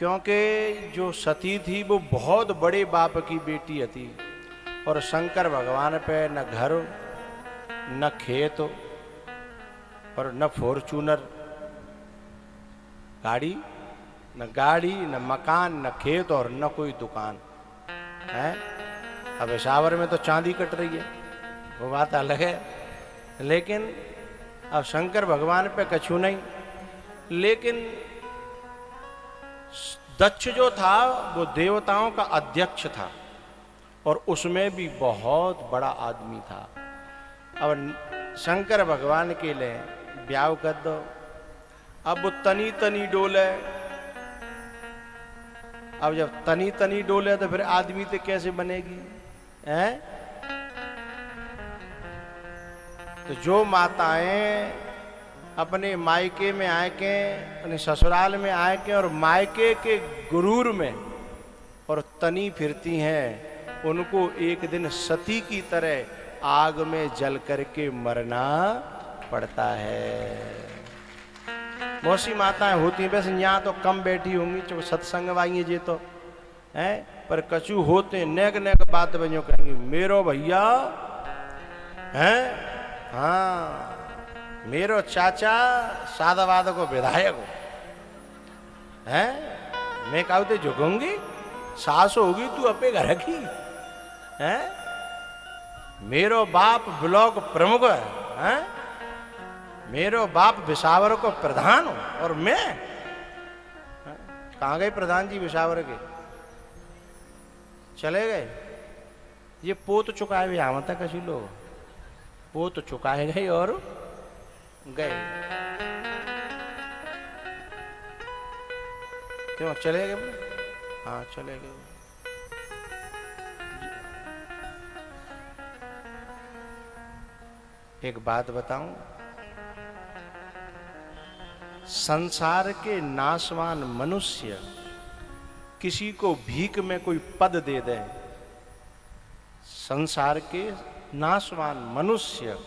क्योंकि जो सती थी वो बहुत बड़े बाप की बेटी थी और शंकर भगवान पे न घर न खेत और न फॉर्चूनर गाड़ी, न मकान, न खेत और न कोई दुकान है। अब इशावर में तो चांदी कट रही है, वो बात अलग है, लेकिन अब शंकर भगवान पे कछु नहीं। लेकिन दक्ष जो था वो देवताओं का अध्यक्ष था और उसमें भी बहुत बड़ा आदमी था। अब शंकर भगवान के लिए ब्याह कर दो। अब वो तनी तनी डोले, अब जब तनी तनी डोले तो फिर आदमी तो कैसे बनेगी हैं? तो जो माताएं अपने मायके में आके, अपने ससुराल में आके और मायके के गुरूर में और तनी फिरती हैं, उनको एक दिन सती की तरह आग में जल करके मरना पड़ता है। मौसी माताएं होती हैं, वैसे यहाँ तो कम बैठी होंगी जो सत्संग वाई जे तो हैं, पर कछु होते नेक नेक बात बनो कहेंगे मेरो भैया हैं, हाँ मेरो चाचा सादावाद को विधायक हो हैं, मैं कहते झुकूंगी, सास होगी तू अपने घर की हैं, मेरो बाप ब्लॉक प्रमुख है, मेरो बाप विसावर को प्रधान हो और मैं कहाँ गए प्रधान जी विसावर के? चले गए। ये पोत चुकाए हुए आवा था कछु लोग, पोत चुकाए गए और गए। क्यों चले गए? हाँ चले गए। एक बात बताऊं, संसार के नाशवान मनुष्य किसी को भीख में कोई पद दे दे, संसार के नाशवान मनुष्य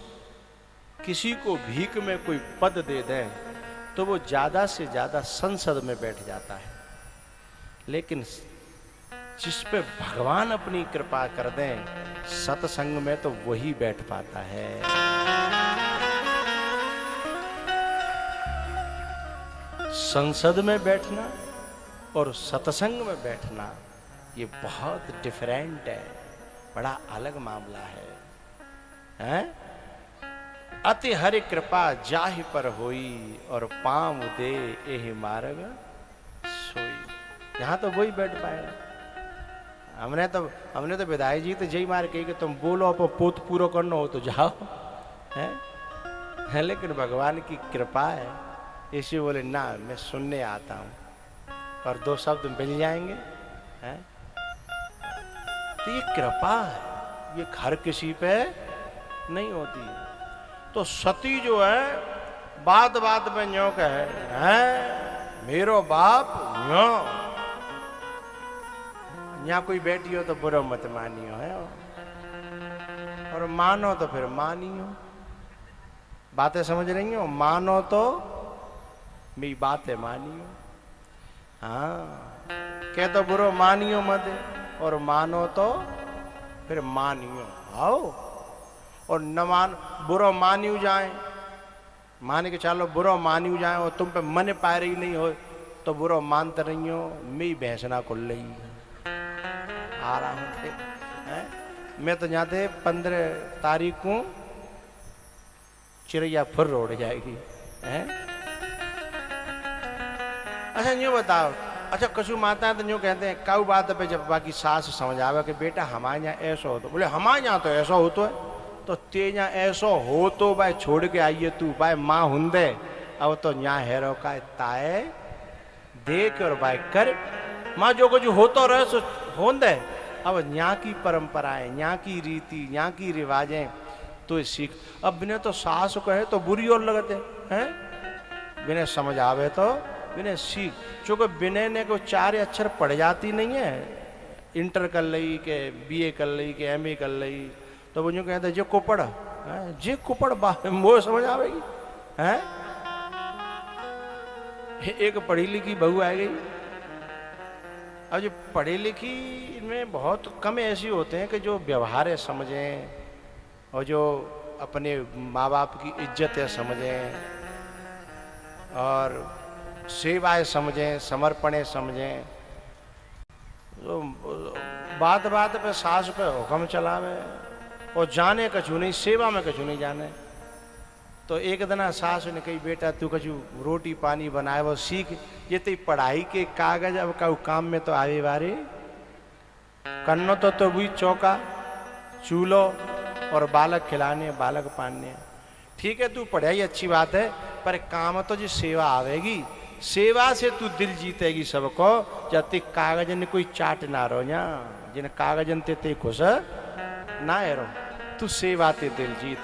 किसी को भीख में कोई पद दे दे तो वो ज्यादा से ज्यादा संसद में बैठ जाता है, लेकिन जिस पे भगवान अपनी कृपा कर दें सत्संग में तो वही बैठ पाता है। संसद में बैठना और सत्संग में बैठना ये बहुत डिफरेंट है, बड़ा अलग मामला है, हैं? अति हरि कृपा जाहि पर होई और पाँव दे एहि मार्ग सोई। यहाँ तो वही बैठ पाएगा। हमने तो विधायक जी तो जय मार कही कि तुम बोलो अब पोत पूरा करना हो तो जाओ है, लेकिन भगवान की कृपा है, इसी बोले ना मैं सुनने आता हूँ और दो शब्द मिल जाएंगे हैं? तो ये कृपा है, ये हर किसी पे नहीं होती। तो सती जो है बात बात में न्यों कहे हैं मेरो बाप न्यों, यहाँ कोई बैठी हो तो बुरा मत मानियो है, और मानो तो फिर मानियो। बातें समझ रही हो? मानो तो मेरी बातें मानियो, हाँ कह तो बुरो मानियो मत और मानो तो फिर मानियो आओ, और न मान बुरो मानियो जाए, मान के चलो बुरो मानियो जाए और तुम पे मन पा रही नहीं हो तो बुरो मानते रही हो, मैं भैंसना खुल रही आ रहा हूँ। मैं तो यहाँ थे 15 तारीख को चिड़ैया फिर रोड जाएगी हैं? अच्छा यूँ बताओ, अच्छा कछु माता है तो यूँ कहते हैं काऊ बात पे जब बाकी सास समझ आवे कि बेटा हमारे यहाँ ऐसा हो, तो बोले हमारे यहाँ तो ऐसा हो तो है, तो ते यहाँ ऐसा हो तो भाई छोड़ के आइए तू भाई माँ हुंदे, अब तो यहाँ हेरो का ताए देख और भाई कर माँ जो कुछ हो तो रहे सो होंदे। अब यहाँ की परंपराएं, यहाँ की रीति, यहाँ की रिवाजें तो सीख। अब बिना तो सास कहे तो बुरी और लगते हैं, बिना समझ आवे तो बिना सीख, चूँकि बिना ने को 4 अक्षर पढ़ जाती नहीं है, इंटर कर ली के BA कर ली के MA कर ली, तो वो जो कहते जो कुपड़ जे कुपड़ वो समझ आवेगी हैं? एक पढ़ी लिखी बहू आ गई अब जो पढ़े लिखी में बहुत कम ऐसे होते हैं कि जो व्यवहार है समझें और जो अपने माँ बाप की इज्जत है समझें और सेवाएं समझें, समर्पण समझें। तो बात बात पे सास पे हुक्म चलावे और जाने कछु नहीं, सेवा में कछु नहीं जाने। तो एक दिन सास ने कही, बेटा तू कछु रोटी पानी बनाए वो सीख, ये तो पढ़ाई के कागज अब का काम में तो आवे बारे कन्नो तो वही चौका चूल्हो और बालक खिलाने बालक पालने। ठीक है तू पढ़ाई अच्छी बात है, पर काम तो जी सेवा आवेगी, सेवा से तू दिल जीतेगी सबको। जब तक कागज ने कोई चाट ना रो या जिन कागजन ते खुश ना रो, तू सेवा ते दिल जीत।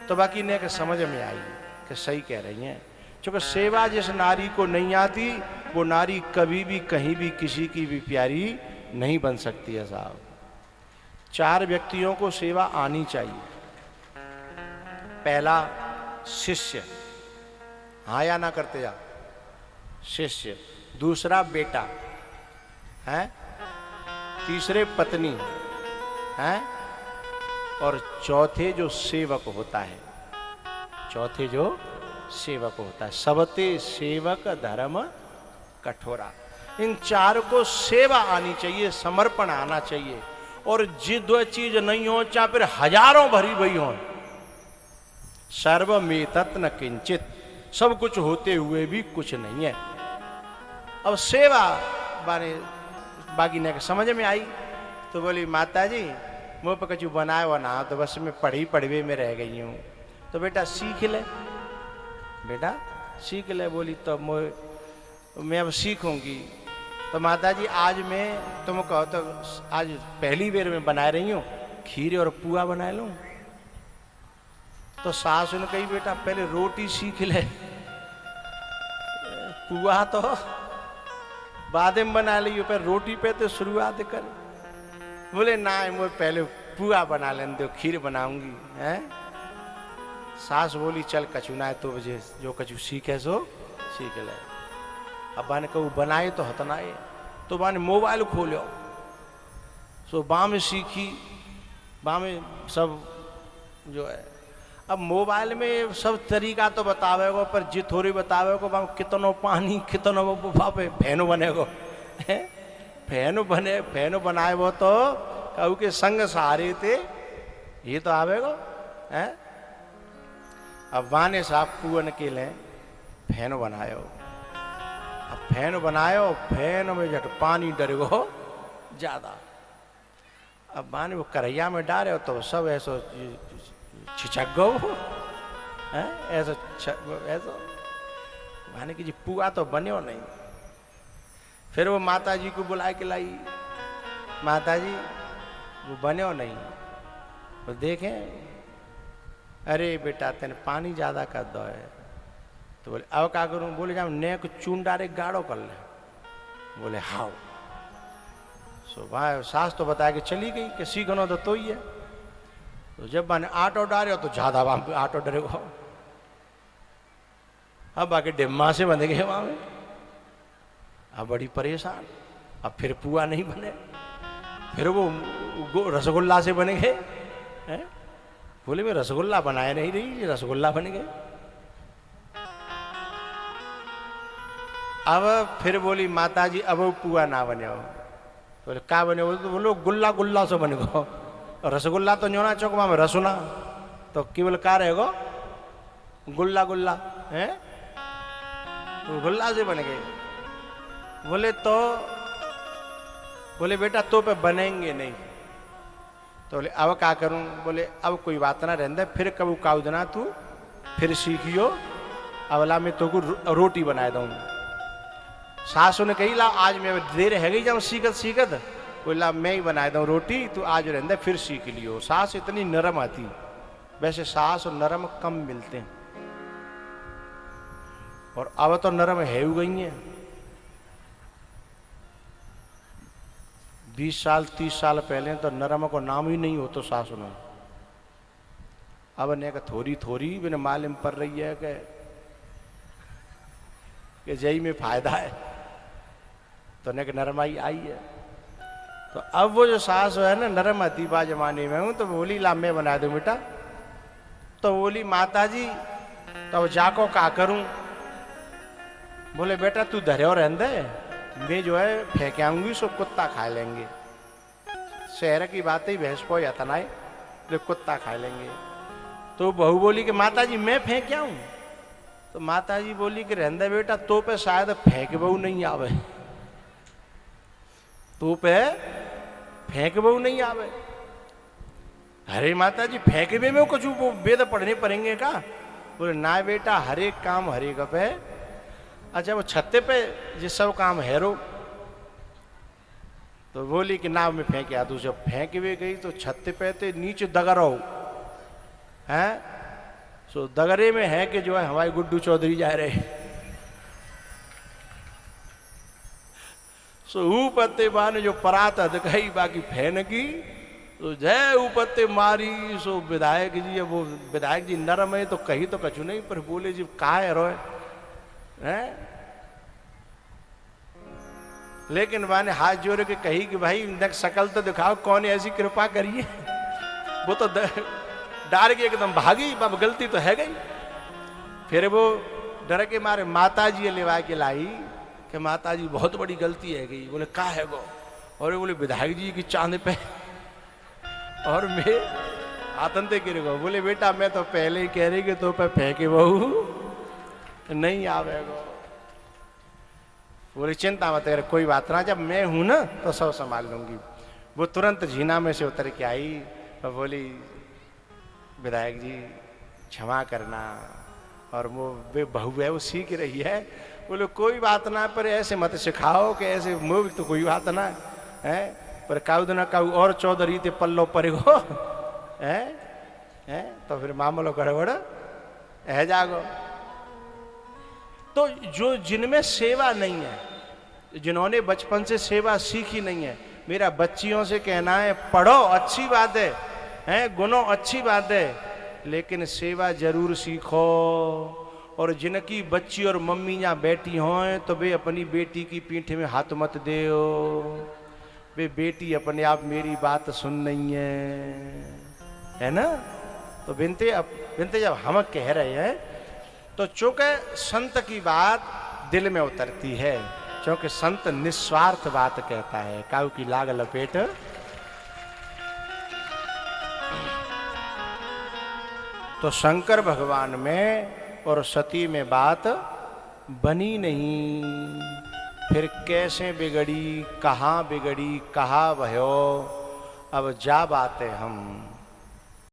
तो बाकी ने के समझ में आई कि सही कह रही हैं, क्योंकि सेवा जिस नारी को नहीं आती वो नारी कभी भी कहीं भी किसी की भी प्यारी नहीं बन सकती है साहब। 4 व्यक्तियों को सेवा आनी चाहिए। पहला शिष्य, हाँ या ना करते जा, शिष्य। दूसरा बेटा है, तीसरे पत्नी है, और चौथे जो सेवक होता है, चौथे जो सेवक होता है। सबते सेवक धर्म कठोरा। इन 4 को सेवा आनी चाहिए, समर्पण आना चाहिए। और जिद चीज नहीं हो चाहे फिर हजारों भरी भई हो, सर्वमेतत् न किंचित, सब कुछ होते हुए भी कुछ नहीं है। अब सेवा बाने बाकी ने समझ में आई तो बोली, माता जी मुँह पर कछु बनाए बना तो बस मैं पढ़वे में रह गई हूँ। तो बेटा सीख ले, बेटा सीख ले। बोली तो मैं अब सीखूंगी। तो माता जी आज मैं तुम कहो तो आज पहली बार में बना रही हूँ, खीर और पुआ बना लूँ। तो सास ने कही, बेटा पहले रोटी सीख ले, पुआ तो बाद में बना लियो, पर रोटी पे तो शुरुआत कर। बोले ना मैं पहले पुआ बना लेने दो, खीर बनाऊंगी। हैं सास बोली, चल कछु ना है तो मुझे जो कछु सीखे सो सीख ले। अब बाने कहूँ बनाए तो हतनाए, तो बाने मोबाइल खोलो, सो बाम सीखी, बाम सब जो है। अब मोबाइल में सब तरीका तो बतावेगो, पर जी थोड़ी बतावेगो बाम कितनो पानी कितनो बापे फैनो बनेगो। फैनो बनाए वो तो कहू के संग सहारे थे, ये तो आवेगो है। अब वाने साहब कुआन के ले फैनो बनायो। अब फैन बनायो, फैन में जट पानी डरेगो ज्यादा। अब माने वो करैया में डाले तो सब ऐसो छिछक गो है, ऐसा माने कि जी पुआ तो बन्यो नहीं। फिर वो माता जी को बुला के लाई, माता जी वो बन्यो नहीं। वो देखें, अरे बेटा तेने पानी ज्यादा कर दो है। तो बोले अब क्या करूं? बोले जब नेक चून डारे गाढ़ो कर ले। बोले हाउ। सो भाई सास तो बता के चली गई कि सीखनो तो ही है। तो जब मैंने आटो डारे तो ज्यादा वहां पे आटो डरेगा। अब बाकी डिम्मा से बंध गए वहां में। अब बड़ी परेशान। अब फिर पुआ नहीं बने, फिर वो रसगुल्ला से बने गए हैं। बोले मैं रसगुल्ला बनाया नहीं रही, रसगुल्ला बन गए। अब फिर बोली माता जी अब पुआ ना बने। बोले क्या बने? तो बोलो गुल्ला गुल्ला से बन गो। रसगुल्ला तो न्योना चौकमा में रसुना, तो केवल क्या रहेगो? गुल्ला गुल्ला है, तो गुल्ला से बन गए। बोले तो बोले बेटा तो पे बनेंगे नहीं। तो बोले अब क्या करूं? बोले अब कोई बात ना रहने, फिर कब काउदना तू फिर सीखियो, अवला में तो रोटी बनाए दूँ। सासू ने कही ला आज मैं देर है गई जब सीखत सीखत, बोला मैं ही बनाए दूँ रोटी, तू आज रहने फिर सीख लियो। सास इतनी नरम आती, वैसे सास और नरम कम मिलते हैं, और अब तो नरम है ही गई है। 20 साल 30 साल पहले तो नरम को नाम ही नहीं हो तो सासू ने। अब ने का थोड़ी थोड़ी बिना मालूम पड़ रही है कि जई में फायदा है। तो ने नरमाई आई है। तो अब वो जो सास है ना नरम अतीबा जमाने में हूं, तो बोली ला मैं बना दूं बेटा। तो बोली माता जी तो जाको का करूं। बोले बेटा तू धर्यो रहने दे, मैं जो है फेंक आऊंगी, सो कुत्ता खा लेंगे। शहर की बात ही भैंस को आता ना जो कुत्ता खा लेंगे। तो बहू बोली कि माता जी मैं फेंक आऊं। तो माता जी बोली कि रहने दे बेटा, तो पे शायद फेंक बहू नहीं आवे, तो पे फेंक बहू नहीं आवे। अरे माता जी फेंकवे में कुछ वो वेद पढ़ने पड़ेंगे का? बोले ना बेटा, हर एक काम हर एक पे। अच्छा वो छत्ते पे ये सब काम हैरो। तो बोली कि ना मैं फेंक आ दूं। जब फेंकवे गई तो छत्ते पे थे नीचे दगरो हैं। सो दगरे में है कि जो है हमारे गुड्डू चौधरी जा रहे। सो ऊपत्ते बाने जो परात दिखाई बाकी फैन की, तो जय ऊपत्ते मारी। सो विधायक जी, वो विधायक जी नरम है तो कही तो कछु नहीं, पर बोले जी का है रोए हैं। लेकिन मैंने हाथ जोड़ के कही कि भाई नक शकल तो दिखाओ, कौन ऐसी कृपा करिए। वो तो डर के एकदम भागी, अब गलती तो है गई। फिर वो डर के मारे माता जी लेवा के लाई कि माता जी बहुत बड़ी गलती है गई। बोले का है गो? और बोले विधायक जी की चांद पे और मैं आतंते गिर गो। बोले बेटा मैं तो पहले ही कह रही कि तो पे फेंके बहू नहीं आवेगो। बोले चिंता मत कर, कोई बात ना, जब मैं हूं ना तो सब संभाल लूंगी। वो तुरंत झीना में से उतर के आई और बोली विधायक जी क्षमा करना, और वो बहू है वो सीख रही है। बोले कोई बात ना, पर ऐसे मत सिखाओ कि ऐसे मुँह तो कोई बात ना है, पर काऊ ना काऊ और चौधरी ते पल्लो परेगो है। तो फिर मामलो गड़बड़ है जागो। तो जो जिनमें सेवा नहीं है, जिन्होंने बचपन से सेवा सीखी नहीं है, मेरा बच्चियों से कहना है पढ़ो अच्छी बात है गुनो अच्छी बात है, लेकिन सेवा जरूर सीखो। और जिनकी बच्ची और मम्मी यहाँ बैठी हों तो वे अपनी बेटी की पीठ में हाथ मत देओ। वे बेटी अपने आप मेरी बात सुन नहीं है ना। तो बिनते जब हम कह रहे हैं तो चूंकि संत की बात दिल में उतरती है, क्योंकि संत निस्वार्थ बात कहता है, काऊ की लाग लपेट। तो शंकर भगवान में और सती में बात बनी नहीं, फिर कैसे बिगड़ी, कहाँ भयो, अब जा बातें हम।